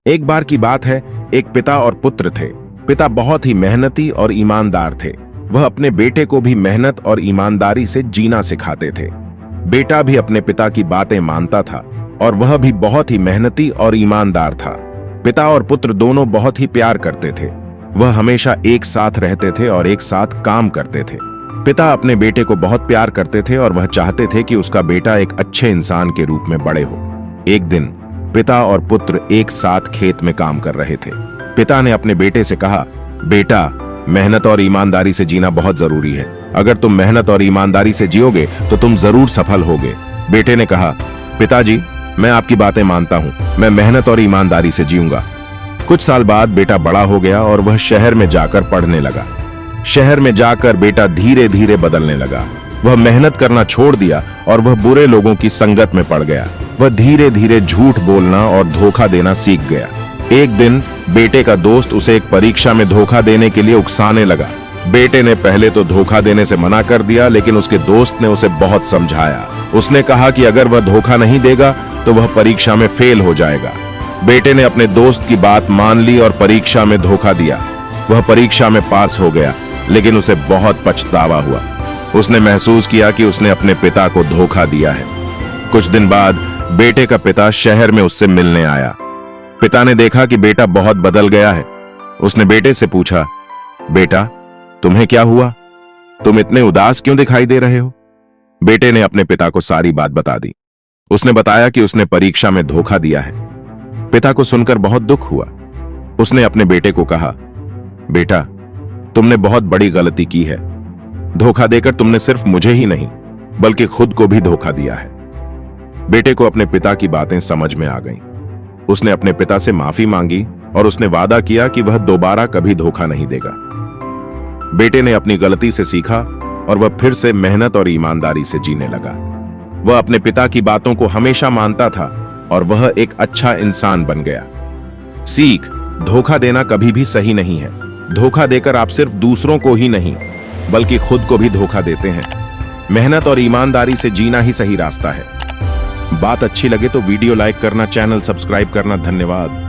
एक बार की बात है, एक पिता और पुत्र थे। पिता बहुत ही मेहनती और ईमानदार थे। वह अपने बेटे को भी मेहनत और ईमानदारी से जीना सिखाते थे। बेटा भी अपने पिता की बातें मानता था और वह भी बहुत ही मेहनती और ईमानदार था। पिता और पुत्र दोनों बहुत ही प्यार करते थे। वह हमेशा एक साथ रहते थे और एक साथ काम करते थे। पिता अपने बेटे को बहुत प्यार करते थे और वह चाहते थे कि उसका बेटा एक अच्छे इंसान के रूप में बड़े हो। एक दिन पिता और पुत्र एक साथ खेत में काम कर रहे थे। पिता ने अपने बेटे से कहा, बेटा, मेहनत और ईमानदारी से जीना बहुत जरूरी है। अगर तुम मेहनत और ईमानदारी से जियोगे तो तुम जरूर सफल होगे। बेटे ने कहा, पिताजी, मैं आपकी बातें मानता हूं। मैं मेहनत और ईमानदारी से जीऊंगा। कुछ साल बाद बेटा बड़ा हो गया और वह शहर में जाकर पढ़ने लगा। शहर में जाकर बेटा धीरे धीरे बदलने लगा। वह मेहनत करना छोड़ दिया और वह बुरे लोगों की संगत में पड़ गया। वह धीरे धीरे झूठ बोलना और धोखा देना सीख गया। एक दिन बेटे का दोस्त उसे एक परीक्षा में धोखा देने के लिए उकसाने लगा। बेटे ने पहले तो धोखा देने से मना कर दिया, लेकिन उसके दोस्त ने उसे बहुत समझाया। उसने कहा कि अगर वह धोखा नहीं देगा तो वह परीक्षा में फेल हो जाएगा। बेटे ने अपने दोस्त की बात मान ली और परीक्षा में धोखा दिया। वह परीक्षा में पास हो गया, लेकिन उसे बहुत पछतावा हुआ। उसने महसूस किया कि उसने अपने पिता को धोखा दिया है। कुछ दिन बाद बेटे का पिता शहर में उससे मिलने आया। पिता ने देखा कि बेटा बहुत बदल गया है। उसने बेटे से पूछा, बेटा, तुम्हें क्या हुआ? तुम इतने उदास क्यों दिखाई दे रहे हो? बेटे ने अपने पिता को सारी बात बता दी। उसने बताया कि उसने परीक्षा में धोखा दिया है। पिता को सुनकर बहुत दुख हुआ। उसने अपने बेटे को कहा, बेटा, तुमने बहुत बड़ी गलती की है। धोखा देकर तुमने सिर्फ मुझे ही नहीं बल्कि खुद को भी धोखा दिया है। बेटे को अपने पिता की बातें समझ में आ गईं। उसने अपने पिता से माफी मांगी और उसने वादा किया कि वह दोबारा कभी धोखा नहीं देगा। बेटे ने अपनी गलती से सीखा और वह फिर से मेहनत और ईमानदारी से जीने लगा। वह अपने पिता की बातों को हमेशा मानता था और वह एक अच्छा इंसान बन गया। सीख: धोखा देना कभी भी सही नहीं है। धोखा देकर आप सिर्फ दूसरों को ही नहीं बल्कि खुद को भी धोखा देते हैं। मेहनत और ईमानदारी से जीना ही सही रास्ता है। बात अच्छी लगे तो वीडियो लाइक करना, चैनल सब्सक्राइब करना। धन्यवाद।